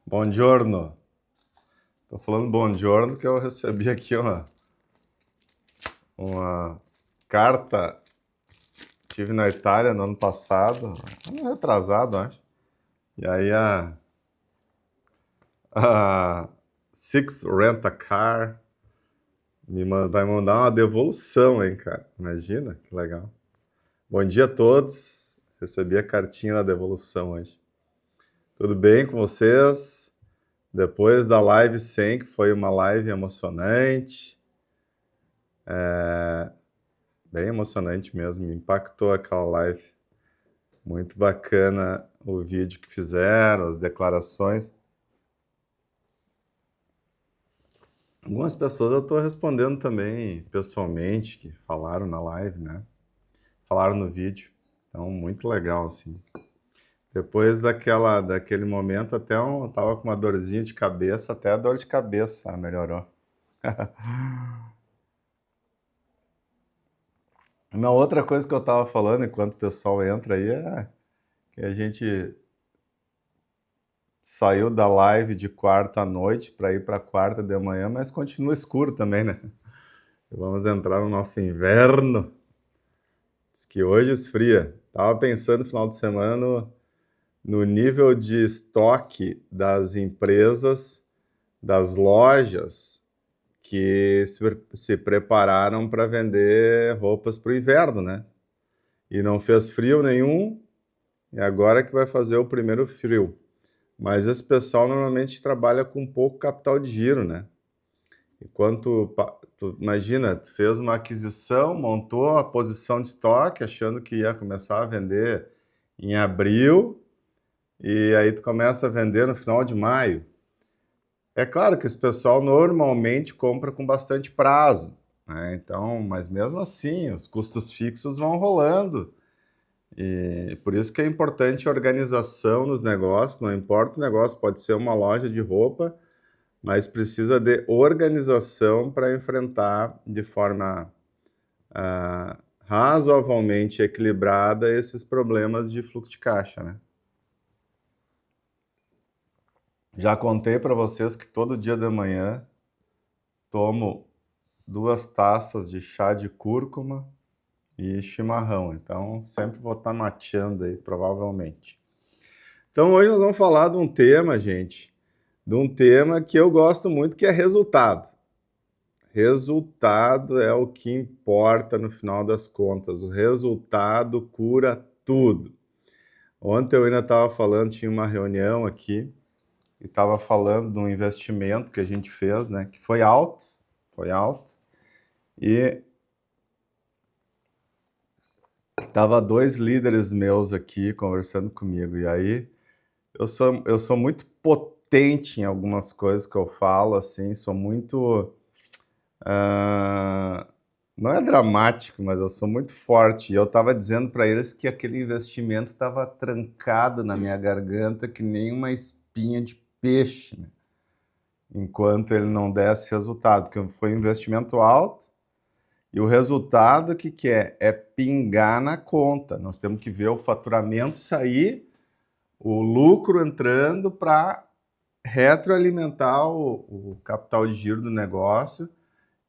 Buongiorno. Tô falando buongiorno que eu recebi aqui uma carta. Estive na Itália no ano passado, ano retrasado, acho. E aí a Six Rent a Car vai mandar uma devolução, hein, cara? Imagina, que legal. Bom dia a todos. Recebi a cartinha da devolução hoje. Tudo bem com vocês? Depois da live 100, que foi uma live emocionante, bem emocionante mesmo, me impactou aquela live. Muito bacana o vídeo que fizeram, as declarações. Algumas pessoas eu estou respondendo também pessoalmente, que falaram na live, né? Falaram no vídeo. Então, muito legal, assim. Depois daquele momento, até eu tava com uma dorzinha de cabeça, até a dor de cabeça melhorou. Uma outra coisa que eu tava falando enquanto o pessoal entra aí é que a gente saiu da live de quarta à noite para ir para quarta de manhã, mas continua escuro também, né? Vamos entrar no nosso inverno. Diz que hoje esfria. Tava pensando no final de semana no nível de estoque das empresas, das lojas que se prepararam para vender roupas para o inverno, né? E não fez frio nenhum, e agora que vai fazer o primeiro frio. Mas esse pessoal normalmente trabalha com pouco capital de giro, né? Enquanto tu imagina, tu fez uma aquisição, montou a posição de estoque, achando que ia começar a vender em abril, e aí tu começa a vender no final de maio. É claro que esse pessoal normalmente compra com bastante prazo, né? Então, mas mesmo assim, os custos fixos vão rolando. E por isso que é importante a organização nos negócios, não importa o negócio, pode ser uma loja de roupa, mas precisa de organização para enfrentar de forma razoavelmente equilibrada esses problemas de fluxo de caixa, né? Já contei para vocês que todo dia de manhã tomo 2 taças de chá de cúrcuma e chimarrão, então sempre vou estar mateando aí, provavelmente. Então hoje nós vamos falar de um tema, gente, de um tema que eu gosto muito, que é resultado. Resultado é o que importa no final das contas. O resultado cura tudo. Ontem eu ainda estava falando, tinha uma reunião aqui, e estava falando de um investimento que a gente fez, né? Que foi alto, e tava 2 líderes meus aqui conversando comigo, e aí eu sou muito potente em algumas coisas que eu falo, assim, sou muito não é dramático, mas eu sou muito forte. E eu estava dizendo para eles que aquele investimento estava trancado na minha garganta que nem uma espinha de peixe, né? Enquanto ele não desse resultado, porque foi um investimento alto e o resultado que é? É pingar na conta. Nós temos que ver o faturamento sair, o lucro entrando para retroalimentar o capital de giro do negócio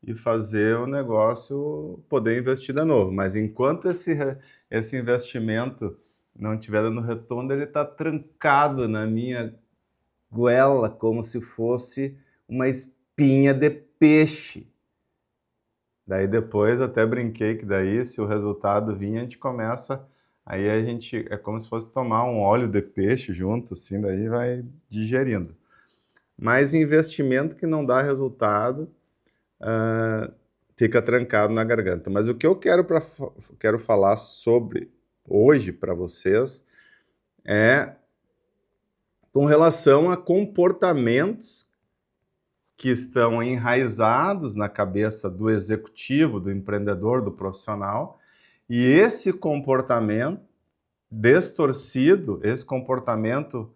e fazer o negócio poder investir de novo. Mas enquanto esse investimento não estiver dando retorno, ele está trancado na minha goela, como se fosse uma espinha de peixe. Daí depois até brinquei que daí, se o resultado vir, a gente começa... Aí a gente... É como se fosse tomar um óleo de peixe junto, assim, daí vai digerindo. Mas investimento que não dá resultado... fica trancado na garganta. Mas o que eu quero falar sobre hoje para vocês é com relação a comportamentos que estão enraizados na cabeça do executivo, do empreendedor, do profissional, e esse comportamento distorcido, esse comportamento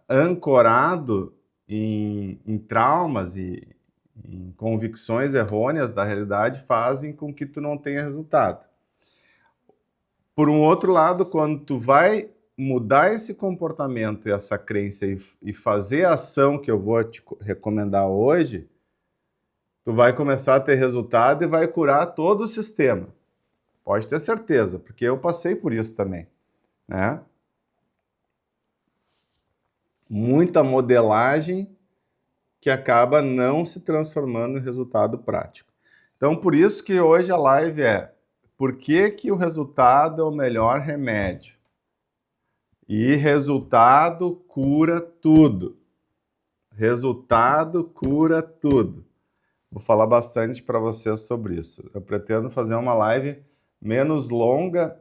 ancorado em traumas e em convicções errôneas da realidade fazem com que tu não tenha resultado. Por um outro lado, quando tu vai mudar esse comportamento e essa crença e fazer a ação que eu vou te recomendar hoje, tu vai começar a ter resultado e vai curar todo o sistema. Pode ter certeza, porque eu passei por isso também, né? Muita modelagem que acaba não se transformando em resultado prático. Então, por isso que hoje a live é por que que o resultado é o melhor remédio? E resultado cura tudo. Resultado cura tudo. Vou falar bastante para vocês sobre isso. Eu pretendo fazer uma live menos longa.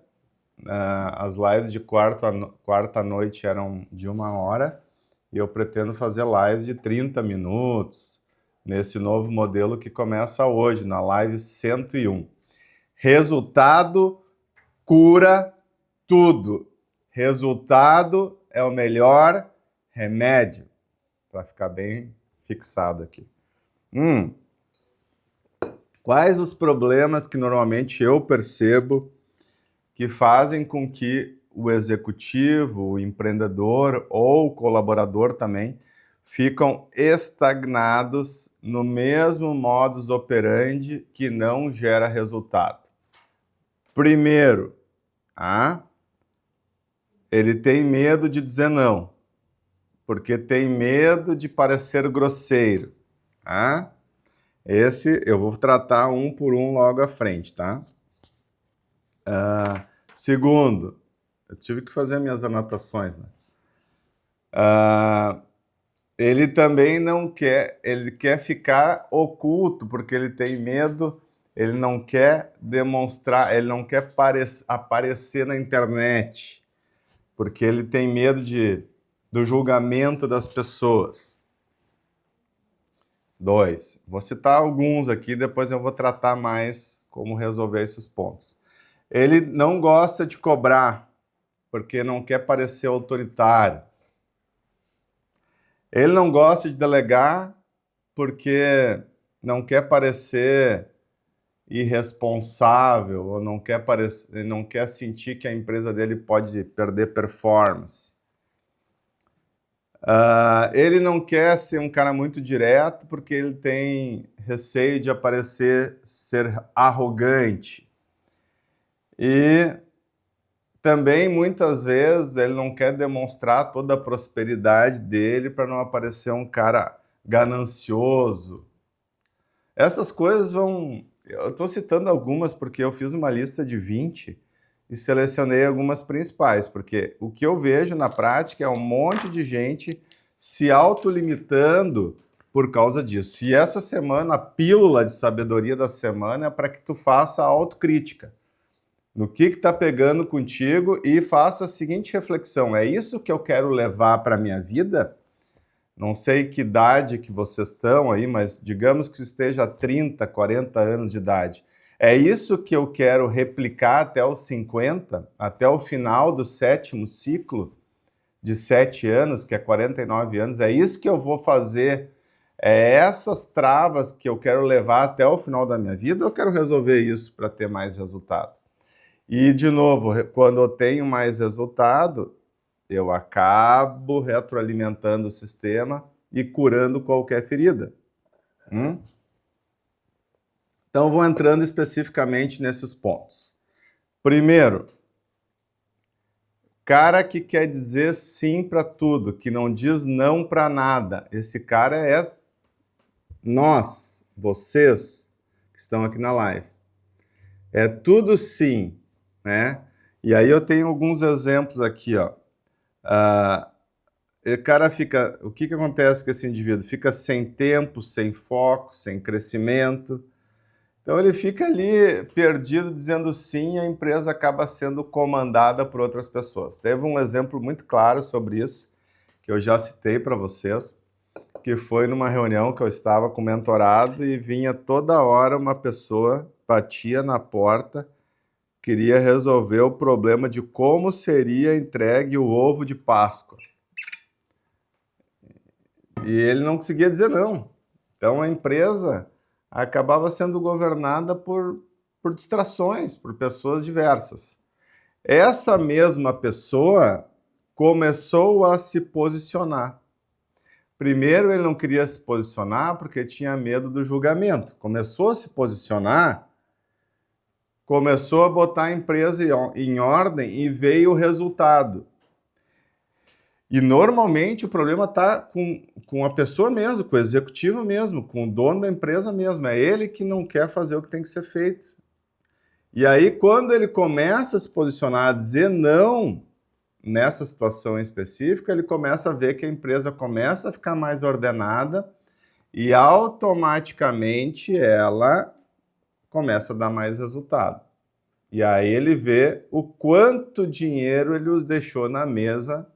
As lives de quarta noite eram de 1 hora. E eu pretendo fazer lives de 30 minutos. Nesse novo modelo que começa hoje, na live 101. Resultado cura tudo. Resultado é o melhor remédio. Para ficar bem fixado aqui. Quais os problemas que normalmente eu percebo que fazem com que o executivo, o empreendedor ou o colaborador também ficam estagnados no mesmo modus operandi que não gera resultado? Primeiro, ele tem medo de dizer não, porque tem medo de parecer grosseiro. Esse eu vou tratar um por um logo à frente, tá? Segundo, eu tive que fazer minhas anotações, né? Ele também não quer, ele quer ficar oculto, porque ele tem medo, ele não quer demonstrar, ele não quer aparecer na internet, porque ele tem medo do julgamento das pessoas. 2. Vou citar alguns aqui, depois eu vou tratar mais como resolver esses pontos. Ele não gosta de cobrar, porque não quer parecer autoritário. Ele não gosta de delegar, porque não quer parecer irresponsável, ou não quer sentir que a empresa dele pode perder performance. Ele não quer ser um cara muito direto, porque ele tem receio de ser arrogante. E também, muitas vezes, ele não quer demonstrar toda a prosperidade dele para não aparecer um cara ganancioso. Essas coisas vão... Eu estou citando algumas porque eu fiz uma lista de 20 e selecionei algumas principais, porque o que eu vejo na prática é um monte de gente se autolimitando por causa disso. E essa semana, a pílula de sabedoria da semana é para que tu faça a autocrítica. No que está pegando contigo e faça a seguinte reflexão: é isso que eu quero levar para a minha vida? Não sei que idade que vocês estão aí, mas digamos que esteja a 30, 40 anos de idade. É isso que eu quero replicar até os 50, até o final do 7º ciclo de 7 anos, que é 49 anos? É isso que eu vou fazer? É essas travas que eu quero levar até o final da minha vida, ou eu quero resolver isso para ter mais resultado? E, de novo, quando eu tenho mais resultado, eu acabo retroalimentando o sistema e curando qualquer ferida. Então, vou entrando especificamente nesses pontos. Primeiro, cara que quer dizer sim para tudo, que não diz não para nada. Esse cara é nós, vocês que estão aqui na live. É tudo sim, né? E aí eu tenho alguns exemplos aqui, ó. O cara fica... O que acontece com esse indivíduo? Fica sem tempo, sem foco, sem crescimento. Então ele fica ali perdido dizendo sim, e a empresa acaba sendo comandada por outras pessoas. Teve um exemplo muito claro sobre isso, que eu já citei para vocês, que foi numa reunião que eu estava com o mentorado e vinha toda hora uma pessoa, batia na porta, queria resolver o problema de como seria entregue o ovo de Páscoa. E ele não conseguia dizer não. Então a empresa acabava sendo governada por distrações, por pessoas diversas. Essa mesma pessoa começou a se posicionar. Primeiro, ele não queria se posicionar porque tinha medo do julgamento. Começou a se posicionar, começou a botar a empresa em ordem e veio o resultado. E normalmente o problema está com a pessoa mesmo, com o executivo mesmo, com o dono da empresa mesmo. É ele que não quer fazer o que tem que ser feito. E aí, quando ele começa a se posicionar, a dizer não nessa situação em específica, ele começa a ver que a empresa começa a ficar mais ordenada e automaticamente ela começa a dar mais resultado. E aí ele vê o quanto dinheiro ele os deixou na mesa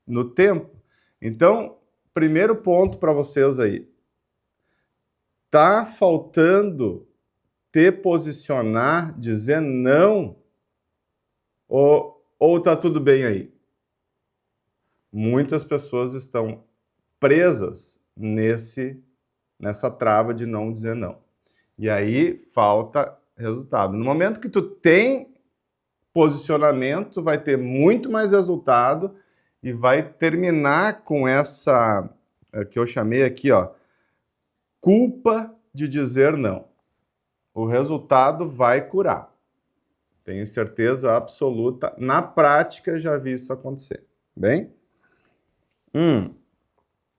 no tempo. Então, primeiro ponto para vocês aí. Tá faltando te posicionar, dizer não, ou tá tudo bem aí? Muitas pessoas estão presas nessa trava de não dizer não. E aí falta resultado. No momento que tu tem posicionamento, tu vai ter muito mais resultado e vai terminar com essa, que eu chamei aqui, ó, culpa de dizer não. O resultado vai curar. Tenho certeza absoluta. Na prática, já vi isso acontecer. Bem?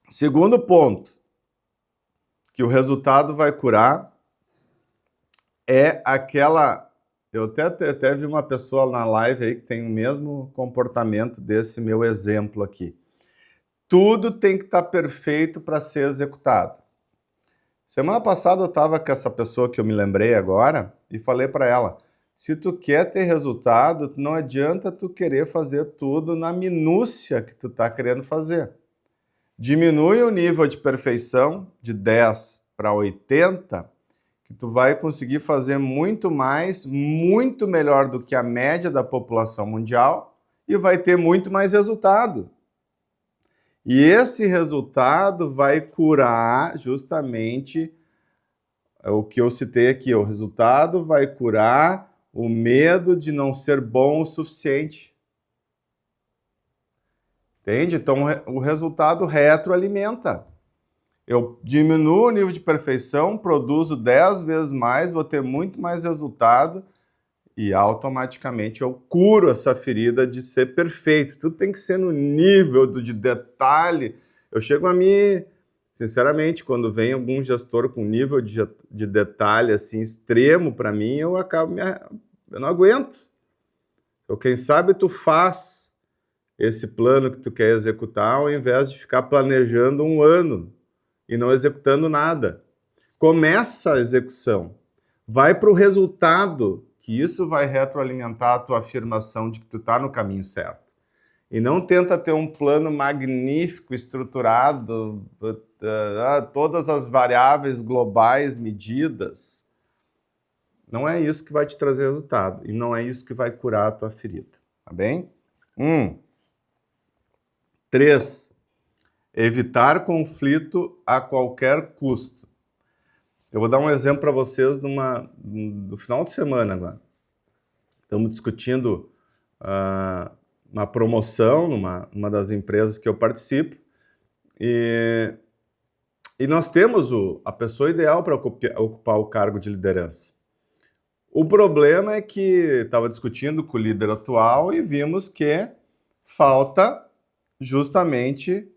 Segundo ponto, que o resultado vai curar, é aquela... Eu até vi uma pessoa na live aí que tem o mesmo comportamento desse meu exemplo aqui. Tudo tem que estar perfeito para ser executado. Semana passada eu estava com essa pessoa que eu me lembrei agora e falei para ela, se tu quer ter resultado, não adianta tu querer fazer tudo na minúcia que tu está querendo fazer. Diminui o nível de perfeição de 10 para 80, que tu vai conseguir fazer muito mais, muito melhor do que a média da população mundial e vai ter muito mais resultado. E esse resultado vai curar justamente o que eu citei aqui. O resultado vai curar o medo de não ser bom o suficiente. Entende? Então, o resultado retroalimenta. Eu diminuo o nível de perfeição, produzo 10 vezes mais, vou ter muito mais resultado e automaticamente eu curo essa ferida de ser perfeito. Tudo tem que ser no nível de detalhe. Eu chego a mim, sinceramente, quando vem algum gestor com nível de detalhe assim extremo para mim, eu não aguento. Então, quem sabe tu faz esse plano que tu quer executar ao invés de ficar planejando um ano e não executando nada. Começa a execução. Vai para o resultado, que isso vai retroalimentar a tua afirmação de que tu está no caminho certo. E não tenta ter um plano magnífico, estruturado, todas as variáveis globais medidas. Não é isso que vai te trazer resultado. E não é isso que vai curar a tua ferida. Tá bem? 3. Evitar conflito a qualquer custo. Eu vou dar um exemplo para vocês do final de semana agora. Estamos discutindo uma promoção numa das empresas que eu participo e nós temos a pessoa ideal para ocupar o cargo de liderança. O problema é que estava discutindo com o líder atual e vimos que falta justamente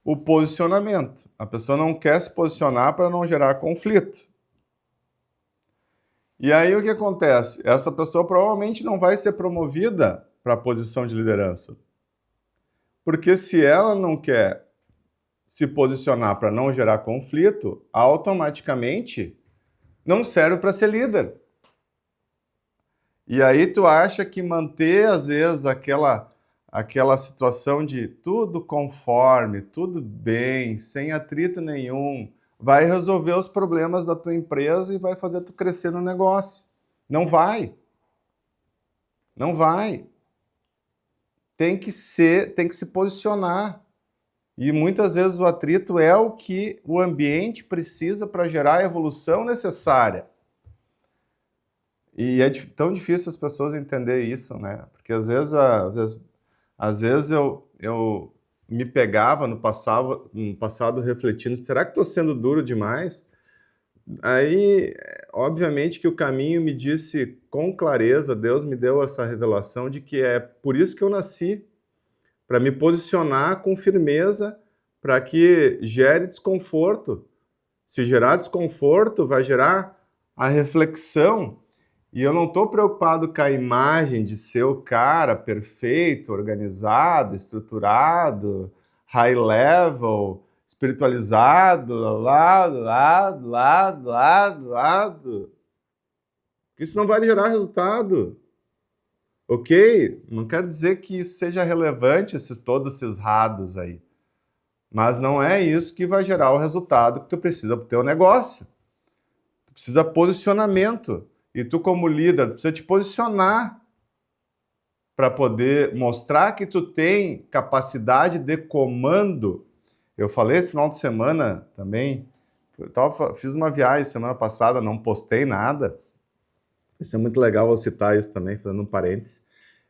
o posicionamento. A pessoa não quer se posicionar para não gerar conflito. E aí o que acontece? Essa pessoa provavelmente não vai ser promovida para a posição de liderança. Porque se ela não quer se posicionar para não gerar conflito, automaticamente não serve para ser líder. E aí tu acha que manter, às vezes, aquela situação de tudo conforme, tudo bem, sem atrito nenhum, vai resolver os problemas da tua empresa e vai fazer tu crescer no negócio. Não vai. Não vai. Tem que se posicionar. E muitas vezes o atrito é o que o ambiente precisa para gerar a evolução necessária. E é tão difícil as pessoas entenderem isso, né? Porque às vezes Às vezes eu me pegava no passado refletindo, será que estou sendo duro demais? Aí, obviamente que o caminho me disse com clareza, Deus me deu essa revelação de que é por isso que eu nasci, para me posicionar com firmeza, para que gere desconforto. Se gerar desconforto, vai gerar a reflexão. E eu não estou preocupado com a imagem de ser o cara perfeito, organizado, estruturado, high level, espiritualizado, lado. Isso não vai gerar resultado. Ok? Não quer dizer que isso seja relevante, todos esses rados aí. Mas não é isso que vai gerar o resultado que tu precisa para o teu negócio. Tu precisa posicionamento. E tu, como líder, precisa te posicionar para poder mostrar que tu tem capacidade de comando. Eu falei esse final de semana também, fiz uma viagem semana passada, não postei nada. Isso é muito legal eu citar isso também, fazendo um parênteses.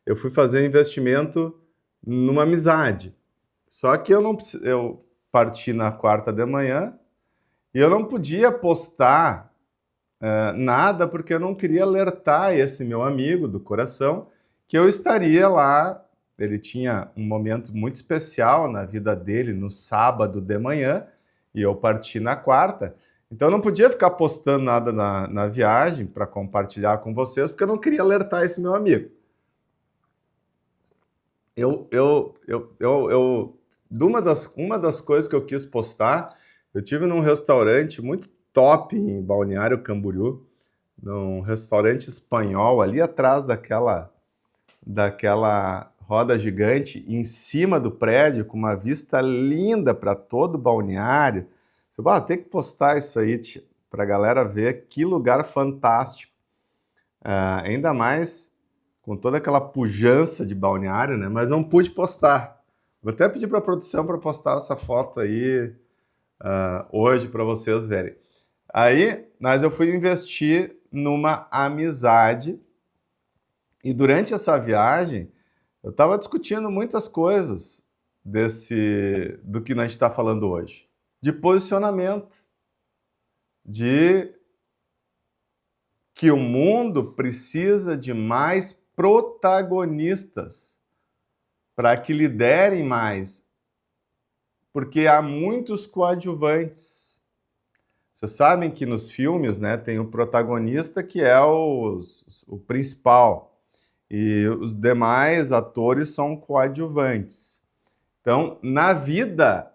Eu fui fazer investimento numa amizade. Só que eu parti na quarta de manhã e eu não podia postar nada porque eu não queria alertar esse meu amigo do coração que eu estaria lá. Ele tinha um momento muito especial na vida dele no sábado de manhã e eu parti na quarta. Então eu não podia ficar postando nada na viagem para compartilhar com vocês porque eu não queria alertar esse meu amigo. Uma das coisas que eu quis postar, eu tive num restaurante muito top em Balneário Camboriú, num restaurante espanhol, ali atrás daquela roda gigante, em cima do prédio, com uma vista linda para todo o balneário. Você vai ter que postar isso aí para a galera ver que lugar fantástico. Ainda mais com toda aquela pujança de balneário, né? Mas não pude postar. Vou até pedir para a produção para postar essa foto aí hoje para vocês verem. Mas eu fui investir numa amizade e durante essa viagem eu estava discutindo muitas coisas do que a gente está falando hoje. De posicionamento, de que o mundo precisa de mais protagonistas para que liderem mais, porque há muitos coadjuvantes. Vocês sabem que nos filmes, né, tem o protagonista que é o principal e os demais atores são coadjuvantes. Então, na vida,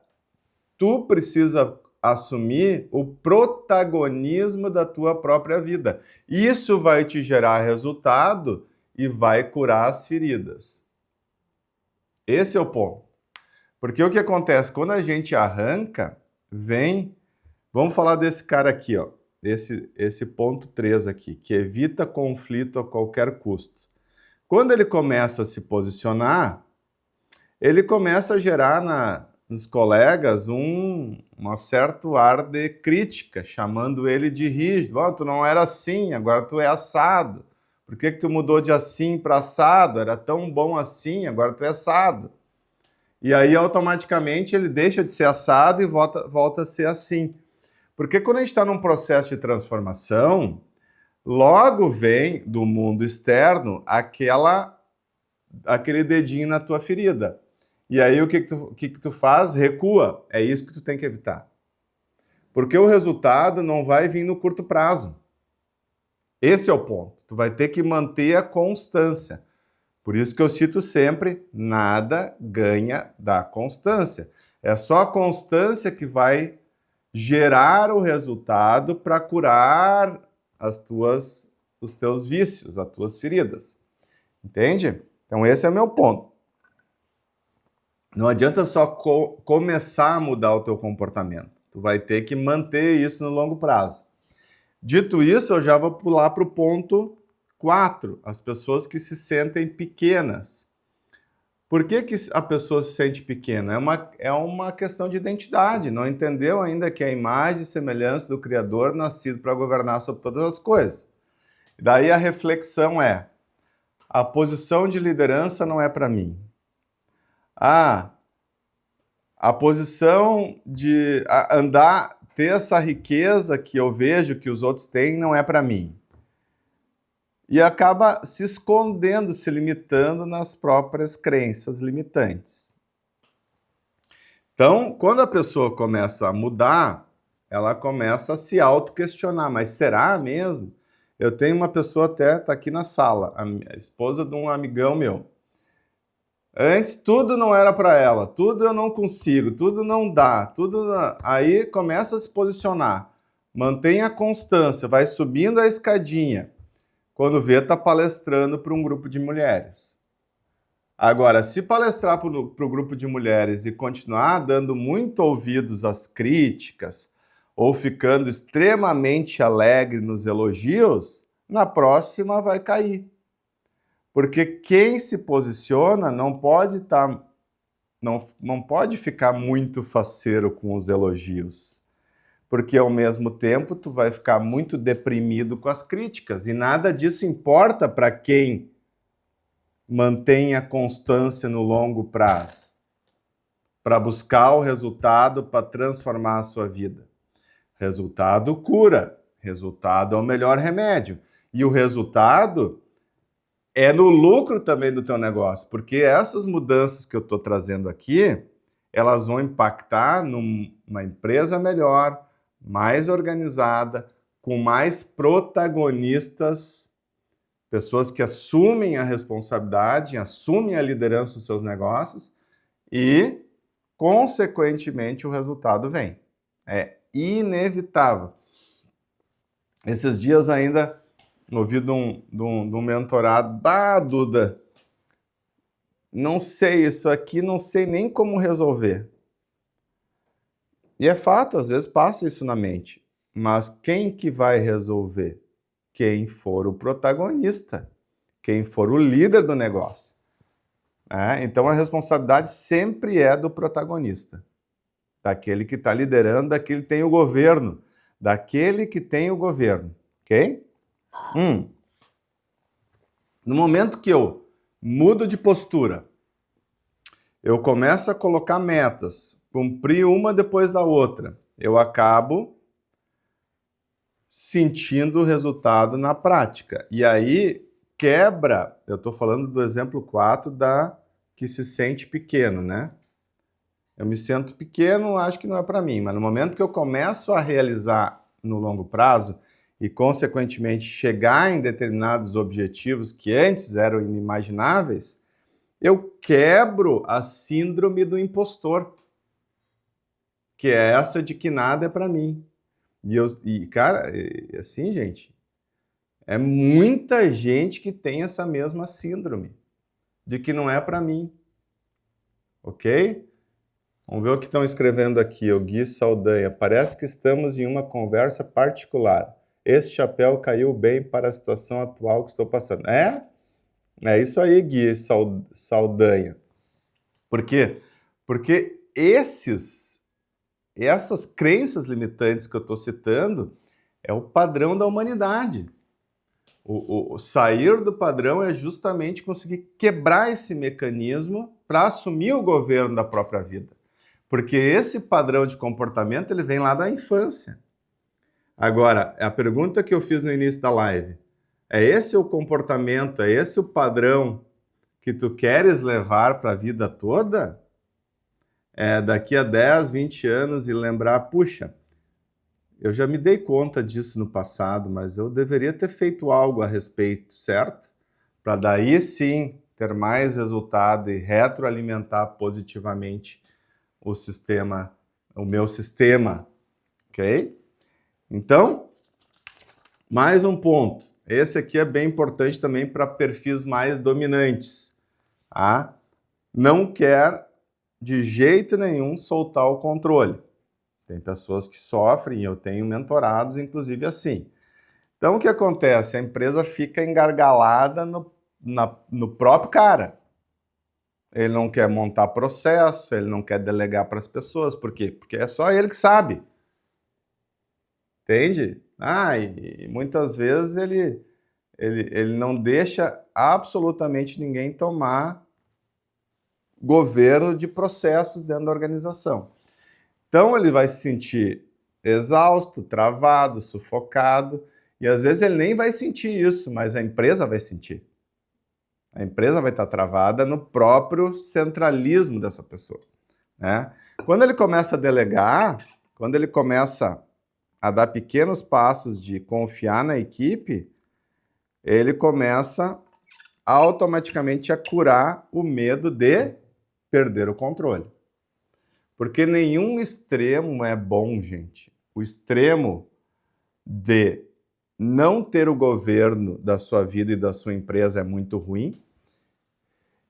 tu precisa assumir o protagonismo da tua própria vida. Isso vai te gerar resultado e vai curar as feridas. Esse é o ponto. Porque o que acontece? Quando a gente arranca, vamos falar desse cara aqui, ó. Esse ponto 3 aqui, que evita conflito a qualquer custo. Quando ele começa a se posicionar, ele começa a gerar nos colegas um certo ar de crítica, chamando ele de rígido. Tu não era assim, agora tu é assado. Por que tu mudou de assim para assado? Era tão bom assim, agora tu é assado. E aí, automaticamente, ele deixa de ser assado e volta a ser assim. Porque quando a gente está num processo de transformação, logo vem do mundo externo aquele dedinho na tua ferida. E aí o que tu faz? Recua. É isso que tu tem que evitar. Porque o resultado não vai vir no curto prazo. Esse é o ponto. Tu vai ter que manter a constância. Por isso que eu cito sempre, nada ganha da constância. É só a constância que vai gerar o resultado para curar os teus vícios, as tuas feridas. Entende? Então esse é o meu ponto. Não adianta só começar a mudar o teu comportamento. Tu vai ter que manter isso no longo prazo. Dito isso, eu já vou pular para o ponto 4. As pessoas que se sentem pequenas. Por que a pessoa se sente pequena? É uma questão de identidade. Não entendeu ainda que é a imagem e semelhança do Criador nascido para governar sobre todas as coisas. Daí a reflexão é: a posição de liderança não é para mim. Ah, a posição de andar, ter essa riqueza que eu vejo que os outros têm, não é para mim. E acaba se escondendo, se limitando nas próprias crenças limitantes. Então, quando a pessoa começa a mudar, ela começa a se auto-questionar, mas será mesmo? Eu tenho uma pessoa até, tá aqui na sala, a esposa de um amigão meu. Antes tudo não era para ela, tudo eu não consigo, tudo não dá, aí começa a se posicionar. Mantém a constância, vai subindo a escadinha. Quando vê, tá palestrando para um grupo de mulheres. Agora, se palestrar para o grupo de mulheres e continuar dando muito ouvidos às críticas ou ficando extremamente alegre nos elogios, na próxima vai cair. Porque quem se posiciona não pode ficar muito faceiro com os elogios. Porque ao mesmo tempo tu vai ficar muito deprimido com as críticas e nada disso importa para quem mantém a constância no longo prazo, para buscar o resultado, para transformar a sua vida. Resultado cura, resultado é o melhor remédio. E o resultado é no lucro também do teu negócio, porque essas mudanças que eu estou trazendo aqui, elas vão impactar numa empresa melhor, mais organizada, com mais protagonistas, pessoas que assumem a responsabilidade, assumem a liderança dos seus negócios e, consequentemente, o resultado vem. É inevitável. Esses dias ainda ouvi de um mentorado, Duda, não sei isso aqui, não sei nem como resolver. E é fato, às vezes passa isso na mente. Mas quem que vai resolver? Quem for o protagonista, quem for o líder do negócio. Então a responsabilidade sempre é do protagonista, daquele que está liderando, daquele que tem o governo, daquele que tem o governo, ok? No momento que eu mudo de postura, eu começo a colocar metas, cumprir uma depois da outra, eu acabo sentindo o resultado na prática. E aí quebra, eu estou falando do exemplo 4 da que se sente pequeno, né? Eu me sinto pequeno, acho que não é para mim, mas no momento que eu começo a realizar no longo prazo e, consequentemente, chegar em determinados objetivos que antes eram inimagináveis, eu quebro a síndrome do impostor, que é essa de que nada é para mim. Cara, assim, gente, é muita gente que tem essa mesma síndrome de que não é para mim, ok? Vamos ver o que estão escrevendo aqui, o Gui Saldanha. Parece que estamos em uma conversa particular. Este chapéu caiu bem para a situação atual que estou passando. É isso aí, Gui Saldanha. Por quê? Porque essas crenças limitantes que eu estou citando é o padrão da humanidade. O sair do padrão é justamente conseguir quebrar esse mecanismo para assumir o governo da própria vida. Porque esse padrão de comportamento ele vem lá da infância. Agora, a pergunta que eu fiz no início da live, é esse o comportamento, é esse o padrão que tu queres levar para a vida toda? Daqui a 10, 20 anos e lembrar, puxa, eu já me dei conta disso no passado, mas eu deveria ter feito algo a respeito, certo? Para daí sim ter mais resultado e retroalimentar positivamente o meu sistema, ok? Então, mais um ponto. Esse aqui é bem importante também para perfis mais dominantes. Não quer de jeito nenhum soltar o controle. Tem pessoas que sofrem, eu tenho mentorados, inclusive, assim. Então, o que acontece? A empresa fica engargalada no próprio cara. Ele não quer montar processo, ele não quer delegar para as pessoas. Por quê? Porque é só ele que sabe. Entende? E muitas vezes ele não deixa absolutamente ninguém tomar governo de processos dentro da organização. Então, ele vai se sentir exausto, travado, sufocado, e às vezes ele nem vai sentir isso, mas a empresa vai sentir. A empresa vai estar travada no próprio centralismo dessa pessoa, né? Quando ele começa a delegar, quando ele começa a dar pequenos passos de confiar na equipe, ele começa automaticamente a curar o medo de perder o controle. Porque nenhum extremo é bom, gente. O extremo de não ter o governo da sua vida e da sua empresa é muito ruim.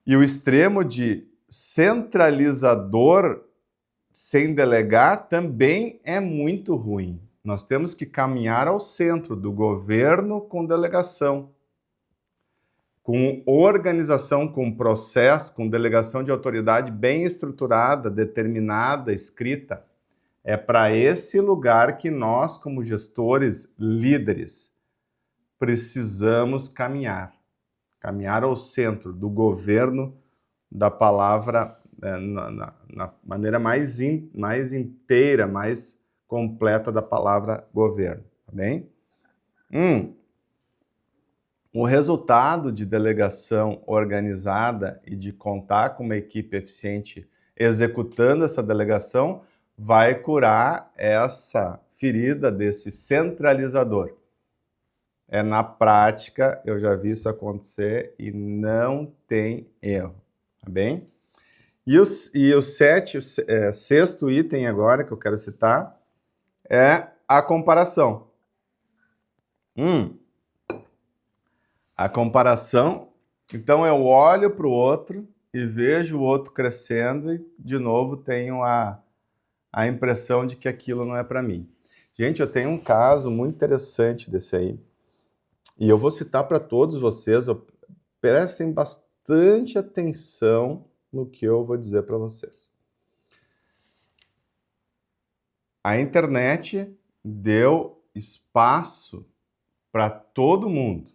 E o extremo de centralizador sem delegar também é muito ruim. Nós temos que caminhar ao centro do governo com delegação, com organização, com processo, com delegação de autoridade bem estruturada, determinada, escrita. É para esse lugar que nós, como gestores, líderes, precisamos caminhar. Caminhar ao centro do governo da palavra, na maneira mais inteira, mais completa da palavra governo, tá bem? O resultado de delegação organizada e de contar com uma equipe eficiente executando essa delegação vai curar essa ferida desse centralizador. É na prática, eu já vi isso acontecer e não tem erro, tá bem? E o sexto item agora que eu quero citar é a comparação. A comparação, então eu olho para o outro e vejo o outro crescendo e, de novo, tenho a impressão de que aquilo não é para mim. Gente, eu tenho um caso muito interessante desse aí, e eu vou citar para todos vocês, prestem bastante atenção no que eu vou dizer para vocês. A internet deu espaço para todo mundo.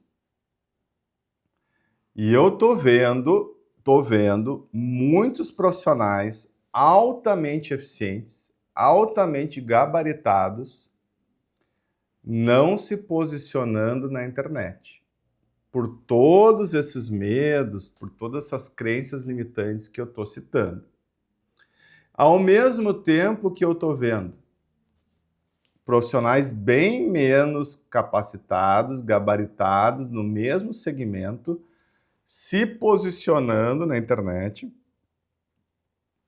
E eu tô vendo muitos profissionais altamente eficientes, altamente gabaritados, não se posicionando na internet. Por todos esses medos, por todas essas crenças limitantes que eu tô citando. Ao mesmo tempo que eu tô vendo profissionais bem menos capacitados, gabaritados, no mesmo segmento, se posicionando na internet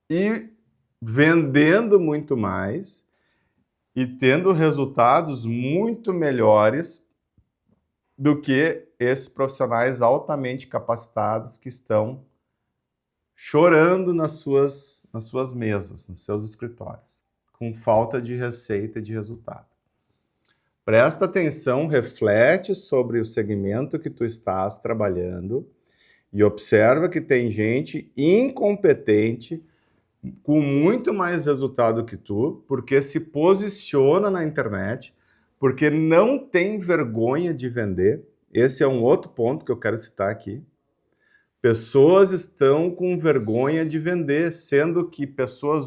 e vendendo muito mais e tendo resultados muito melhores do que esses profissionais altamente capacitados que estão chorando nas suas mesas, nos seus escritórios, com falta de receita e de resultado. Presta atenção, reflete sobre o segmento que tu estás trabalhando e observa que tem gente incompetente com muito mais resultado que tu, porque se posiciona na internet, porque não tem vergonha de vender. Esse é um outro ponto que eu quero citar aqui. Pessoas estão com vergonha de vender, sendo que pessoas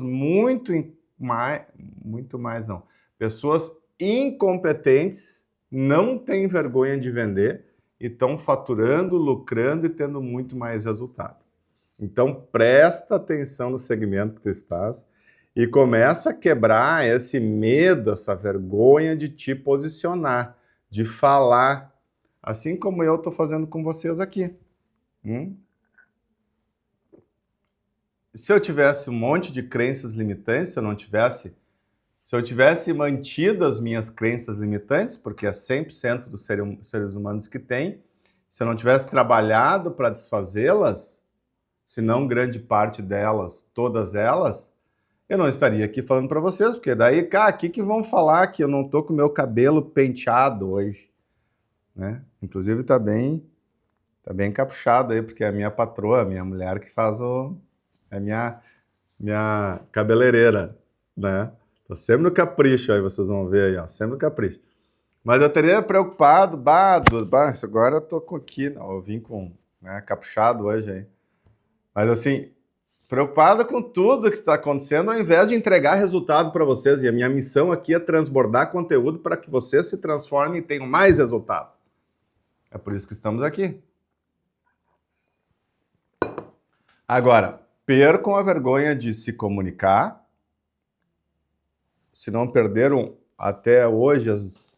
pessoas incompetentes não têm vergonha de vender e estão faturando, lucrando e tendo muito mais resultado. Então, presta atenção no segmento que tu estás e começa a quebrar esse medo, essa vergonha de te posicionar, de falar, assim como eu estou fazendo com vocês aqui. Se eu tivesse um monte de crenças limitantes, se eu tivesse mantido as minhas crenças limitantes, porque é 100% dos seres humanos que tem, se eu não tivesse trabalhado para desfazê-las, se não grande parte delas, todas elas, eu não estaria aqui falando para vocês, porque daí, cara, o que vão falar que eu não tô com o meu cabelo penteado hoje, né? Inclusive tá bem capuchado aí, porque é a minha patroa, a minha mulher que faz é minha cabeleireira, né? Tô sempre no capricho, aí vocês vão ver aí, ó, sempre no capricho. Mas eu teria preocupado, agora eu tô com aqui, não, eu vim com capuchado hoje aí. Mas assim, Preocupada com tudo que está acontecendo, ao invés de entregar resultado para vocês. E a minha missão aqui é transbordar conteúdo para que vocês se transformem e tenham mais resultado. É por isso que estamos aqui. Agora, percam a vergonha de se comunicar. Se não perderam até hoje às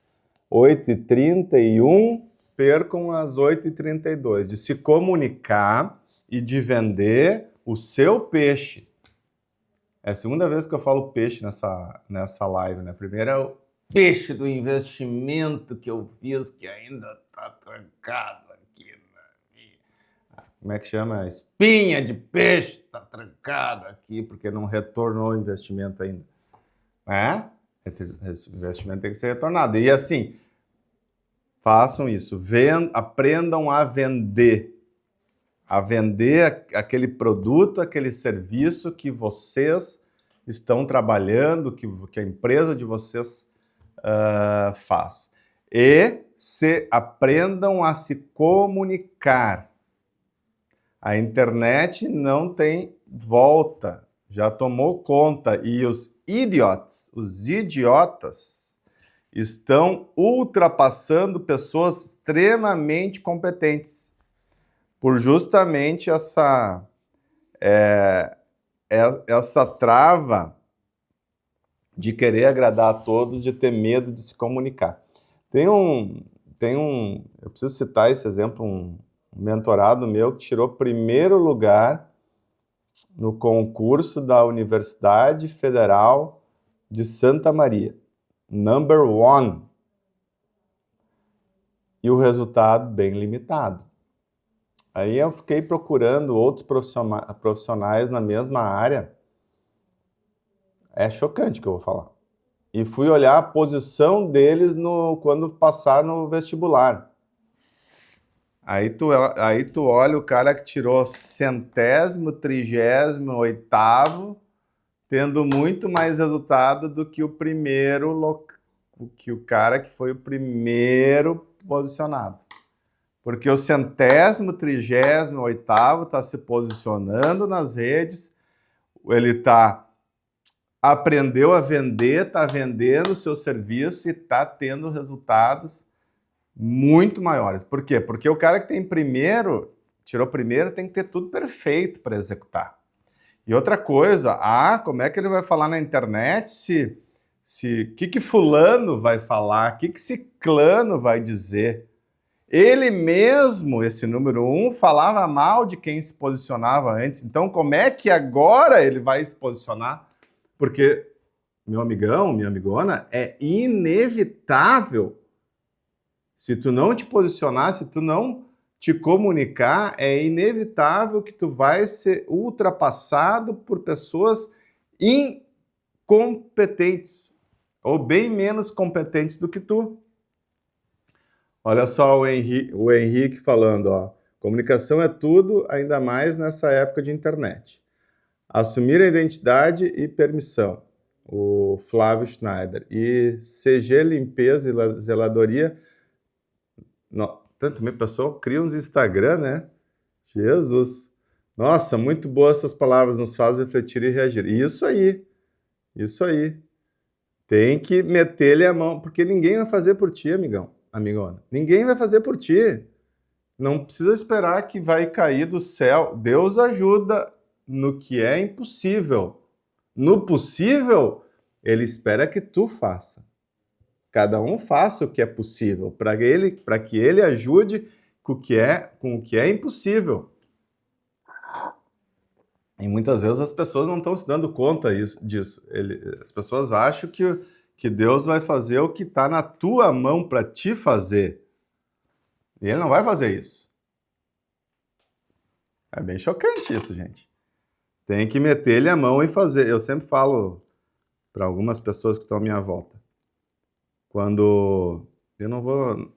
8h31, percam às 8h32. De se comunicar e de vender o seu peixe. É a segunda vez que eu falo peixe nessa live, né? Primeiro é o peixe do investimento que eu fiz, que ainda está trancado aqui. Como é que chama? Espinha de peixe está trancada aqui, porque não retornou o investimento ainda. Esse investimento tem que ser retornado. E assim, façam isso. Aprendam a vender aquele produto, aquele serviço que vocês estão trabalhando, que a empresa de vocês faz. E aprendam a se comunicar. A internet não tem volta, já tomou conta. E os idiotas, estão ultrapassando pessoas extremamente competentes. Por justamente essa trava de querer agradar a todos, de ter medo de se comunicar. Eu preciso citar esse exemplo, um mentorado meu que tirou primeiro lugar no concurso da Universidade Federal de Santa Maria. Number 1. E o resultado bem limitado. Aí eu fiquei procurando outros profissionais na mesma área. É chocante o que eu vou falar. E fui olhar a posição deles quando passar no vestibular. Aí tu olha o cara que tirou 100º, 38º, tendo muito mais resultado do que o cara que foi o primeiro posicionado. Porque o 100º, 38º está se posicionando nas redes, ele aprendeu a vender, está vendendo o seu serviço e está tendo resultados muito maiores. Por quê? Porque o cara que tirou primeiro, tem que ter tudo perfeito para executar. E outra coisa, como é que ele vai falar na internet que fulano vai falar, que ciclano vai dizer? Ele mesmo, esse número 1, falava mal de quem se posicionava antes. Então, como é que agora ele vai se posicionar? Porque, meu amigão, minha amigona, é inevitável. Se tu não te posicionar, se tu não te comunicar, é inevitável que tu vai ser ultrapassado por pessoas incompetentes ou bem menos competentes do que tu. Olha só o Henrique falando, comunicação é tudo, ainda mais nessa época de internet. Assumir a identidade e permissão, o Flávio Schneider. E CG Limpeza e Zeladoria. Tanto minha pessoa cria uns Instagram, né? Jesus! Nossa, muito boas essas palavras, nos fazem refletir e reagir. Isso aí. Tem que meter-lhe a mão, porque ninguém vai fazer por ti, amigona. Ninguém vai fazer por ti. Não precisa esperar que vai cair do céu. Deus ajuda no que é impossível. No possível, Ele espera que tu faça. Cada um faça o que é possível, para que Ele ajude com o que é impossível. E muitas vezes as pessoas não estão se dando conta disso. As pessoas acham que Deus vai fazer o que está na tua mão para te fazer. E Ele não vai fazer isso. É bem chocante isso, gente. Tem que meter-lhe a mão e fazer. Eu sempre falo para algumas pessoas que estão à minha volta. Quando... Eu não vou...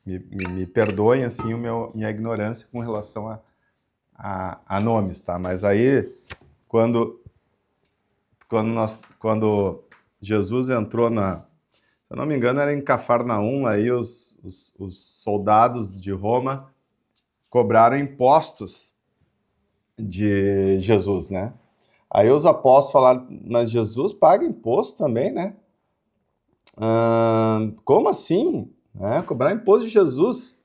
Me perdoem, assim, minha ignorância com relação a nomes, tá? Mas aí, quando Jesus entrou se eu não me engano, era em Cafarnaum, aí os soldados de Roma cobraram impostos de Jesus, né? Aí os apóstolos falaram, mas Jesus paga imposto também, né? Como assim? Cobrar imposto de Jesus?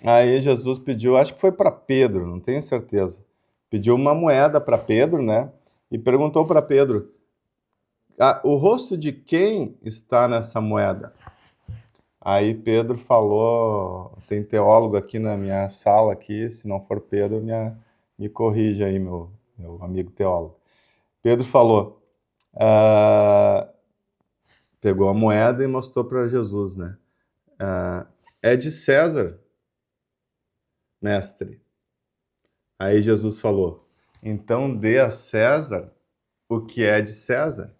Aí Jesus pediu, acho que foi para Pedro, não tenho certeza. Pediu uma moeda para Pedro, né? E perguntou para Pedro, o rosto de quem está nessa moeda? Aí Pedro falou, tem teólogo aqui na minha sala, aqui, se não for Pedro, me corrija aí, meu amigo teólogo. Pedro falou, pegou a moeda e mostrou para Jesus, né? É de César, mestre. Aí Jesus falou, então dê a César o que é de César.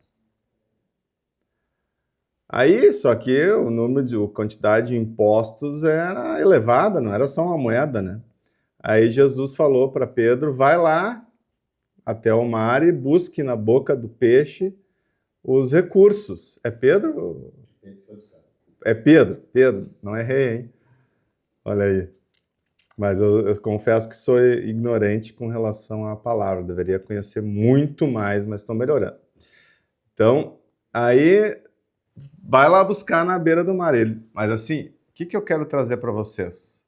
Aí, só que a quantidade de impostos era elevada, não era só uma moeda, né? Aí Jesus falou para Pedro, vai lá até o mar e busque na boca do peixe os recursos. É Pedro? É Pedro, não errei, hein? Olha aí. Mas eu confesso que sou ignorante com relação à palavra, deveria conhecer muito mais, mas estou melhorando. Então, aí vai lá buscar na beira do mar. Mas assim, o que eu quero trazer para vocês?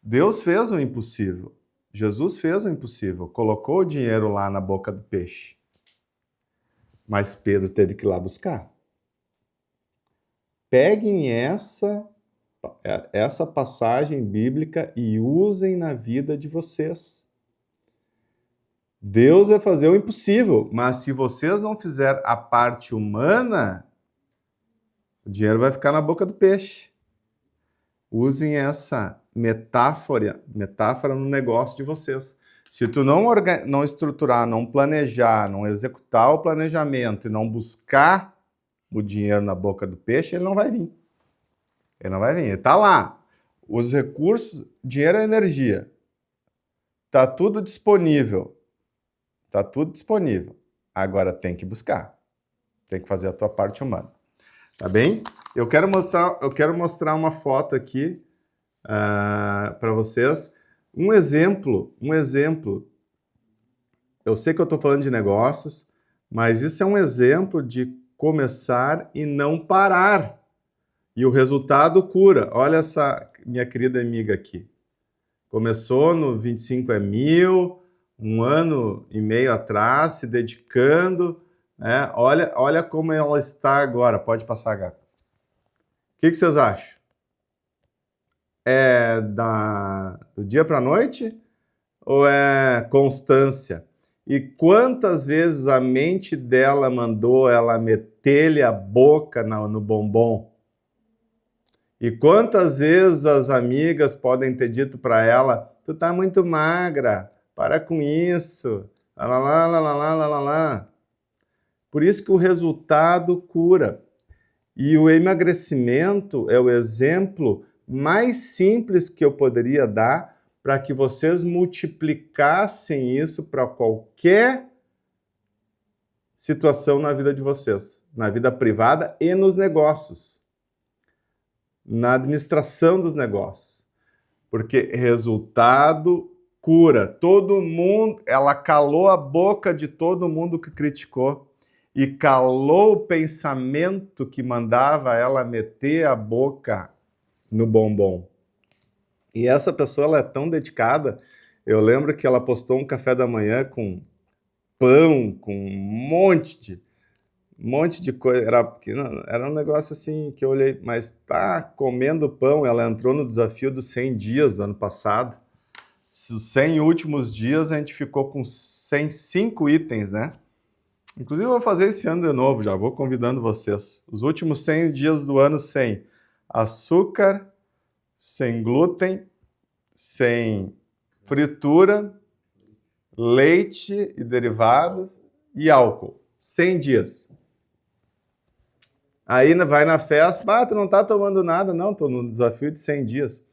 Deus fez o impossível. Jesus fez o impossível. Colocou o dinheiro lá na boca do peixe. Mas Pedro teve que ir lá buscar. Peguem essa passagem bíblica e usem na vida de vocês. Deus vai fazer o impossível, mas se vocês não fizerem a parte humana, o dinheiro vai ficar na boca do peixe. Usem essa metáfora no negócio de vocês. Se tu não estruturar, não planejar, não executar o planejamento e não buscar o dinheiro na boca do peixe, ele não vai vir. Ele não vai vir. Ele está lá. Os recursos, dinheiro é energia. Está tudo disponível. Está tudo disponível. Agora tem que buscar. Tem que fazer a tua parte humana. Tá bem? Eu quero mostrar uma foto aqui para vocês. Um exemplo. Eu sei que eu estou falando de negócios, mas isso é um exemplo de começar e não parar. E o resultado cura. Olha essa minha querida amiga aqui. Começou no 25 é 1000, um ano e meio atrás, se dedicando. Né? Olha como ela está agora. Pode passar, Gato. O que vocês acham? É do dia para a noite ou é constância? E quantas vezes a mente dela mandou ela meter-lhe a boca no bombom? E quantas vezes as amigas podem ter dito para ela, tu tá muito magra, para com isso, lá, lá, lá, lá, lá, lá, lá, lá. Por isso que o resultado cura. E o emagrecimento é o exemplo mais simples que eu poderia dar para que vocês multiplicassem isso para qualquer situação na vida de vocês, na vida privada e nos negócios, na administração dos negócios. Porque resultado cura. Todo mundo, ela calou a boca de todo mundo que criticou e calou o pensamento que mandava ela meter a boca no bombom. E essa pessoa, ela é tão dedicada. Eu lembro que ela postou um café da manhã com pão, com um monte de coisa. Era um negócio assim que eu olhei, mas tá comendo pão. Ela entrou no desafio dos 100 dias do ano passado. Os 100 últimos dias a gente ficou com 105 itens, né? Inclusive eu vou fazer esse ano de novo, já vou convidando vocês. Os últimos 100 dias do ano sem açúcar, sem glúten, sem fritura, leite e derivados e álcool. 100 dias. Aí vai na festa, tu não tá tomando nada. Não, tô no desafio de 100 dias.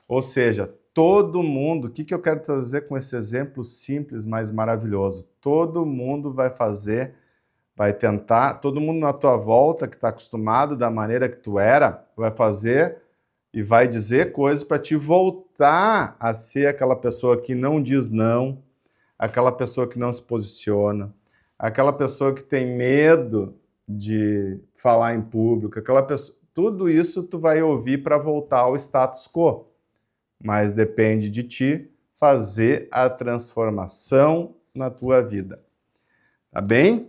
Ou seja, todo mundo, o que eu quero trazer com esse exemplo simples, mas maravilhoso? Todo mundo vai fazer, vai tentar, todo mundo na tua volta que está acostumado da maneira que tu era, vai fazer e vai dizer coisas para te voltar a ser aquela pessoa que não diz não, aquela pessoa que não se posiciona, aquela pessoa que tem medo de falar em público, aquela pessoa, tudo isso tu vai ouvir para voltar ao status quo. Mas depende de ti fazer a transformação na tua vida. Tá bem?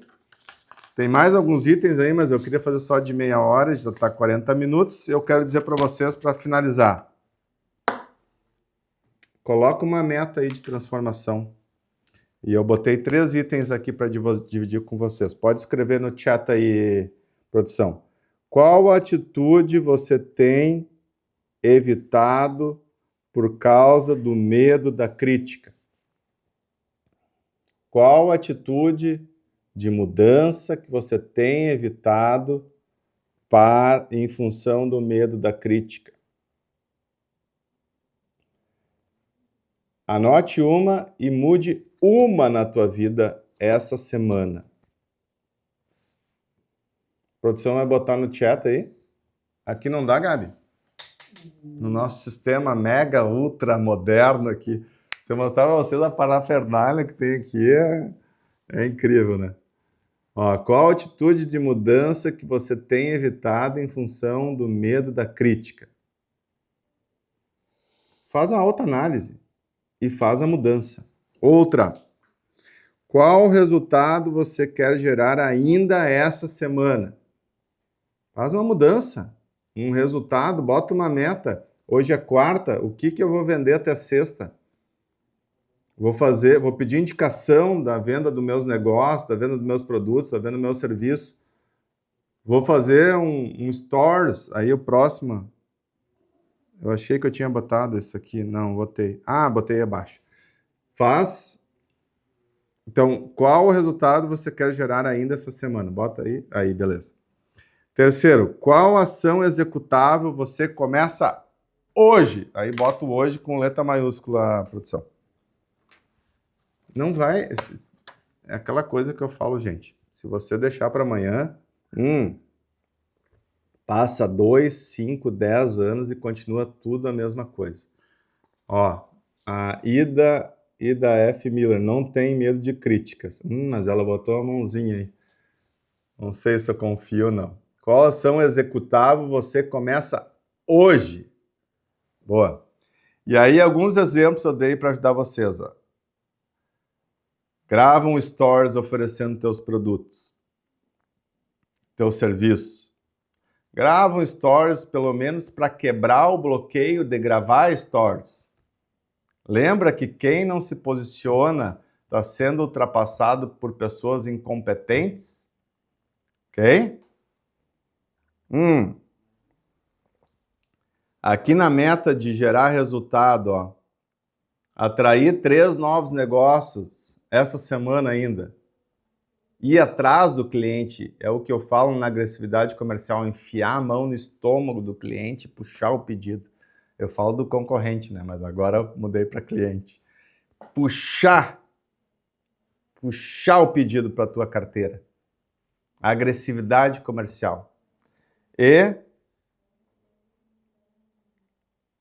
Tem mais alguns itens aí, mas eu queria fazer só de meia hora, já está 40 minutos. Eu quero dizer para vocês, para finalizar, coloca uma meta aí de transformação. E eu botei 3 itens aqui para dividir com vocês. Pode escrever no chat aí, produção. Qual atitude você tem evitado por causa do medo da crítica? Qual atitude de mudança que você tem evitado em função do medo da crítica? Anote uma e mude uma na tua vida essa semana. A produção vai botar no chat aí. Aqui não dá, Gabi? No nosso sistema mega, ultra moderno aqui. Se eu mostrar para vocês a parafernália que tem aqui, é incrível, né? Ó, qual a atitude de mudança que você tem evitado em função do medo da crítica? Faz uma autoanálise e faz a mudança. Outra. Qual resultado você quer gerar ainda essa semana? Faz uma mudança. Um resultado, bota uma meta. Hoje é quarta, o que eu vou vender até sexta? Vou pedir indicação da venda dos meus negócios, da venda dos meus produtos, da venda do meu serviço. Vou fazer um stories, aí o próximo. Eu achei que eu tinha botado isso aqui, não, botei. Ah, botei abaixo. Faz. Então, qual o resultado você quer gerar ainda essa semana? Bota aí. Aí, beleza. Terceiro, qual ação executável você começa hoje? Aí bota o hoje com letra maiúscula, produção. Não vai... É aquela coisa que eu falo, gente. Se você deixar para amanhã, passa 2, 5, 10 anos e continua tudo a mesma coisa. Ó, a Ida F. Miller não tem medo de críticas. Mas ela botou a mãozinha aí. Não sei se eu confio ou não. Qual ação executável você começa hoje? Boa. E aí, alguns exemplos eu dei para ajudar vocês. Ó. Grava um stories oferecendo teus produtos, teu serviço. Grava um stories, pelo menos, para quebrar o bloqueio de gravar stories. Lembra que quem não se posiciona está sendo ultrapassado por pessoas incompetentes? Ok? Aqui na meta de gerar resultado, ó, atrair 3 novos negócios essa semana ainda. Ir atrás do cliente, é o que eu falo na agressividade comercial, enfiar a mão no estômago do cliente e puxar o pedido. Eu falo do concorrente, né? Mas agora eu mudei para cliente. Puxar o pedido para a tua carteira. Agressividade comercial. E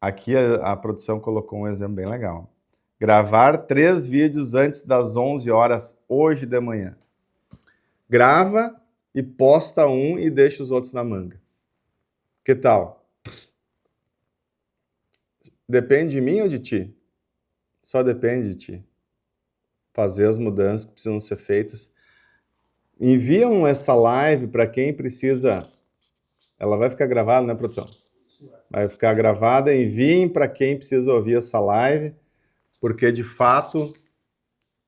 aqui a produção colocou um exemplo bem legal. Gravar 3 vídeos antes das 11 horas hoje de manhã. Grava e posta um e deixa os outros na manga. Que tal? Depende de mim ou de ti? Só depende de ti. Fazer as mudanças que precisam ser feitas. Enviam essa live para quem precisa. Ela vai ficar gravada, né, produção? Vai ficar gravada. Enviem para quem precisa ouvir essa live, porque de fato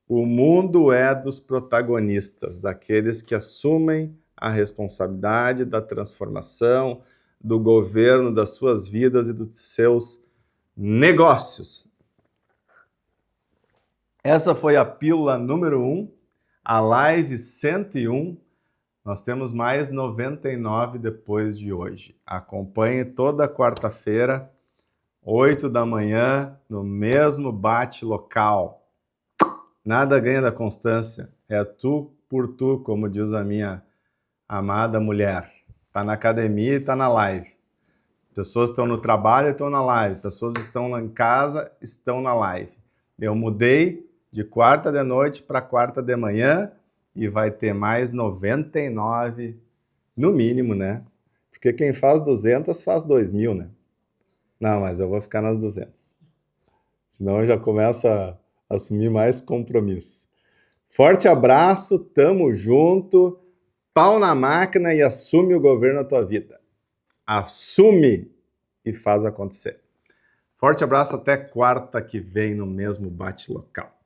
o mundo é dos protagonistas, daqueles que assumem a responsabilidade da transformação, do governo das suas vidas e dos seus negócios. Essa foi a pílula número 1, a live 101. Nós temos mais 99 depois de hoje. Acompanhe toda quarta-feira, 8 da manhã, no mesmo bate-local. Nada ganha da constância, é tu por tu, como diz a minha amada mulher. Tá na academia e tá na live. Pessoas estão no trabalho, estão na live. Pessoas estão lá em casa, estão na live. Eu mudei de quarta de noite para quarta de manhã e vai ter mais 99, no mínimo, né? Porque quem faz 200 faz 2.000, né? Não, mas eu vou ficar nas 200. Senão eu já começo a assumir mais compromisso. Forte abraço, tamo junto, pau na máquina e assume o governo da tua vida. Assume e faz acontecer. Forte abraço, até quarta que vem no mesmo bate-local.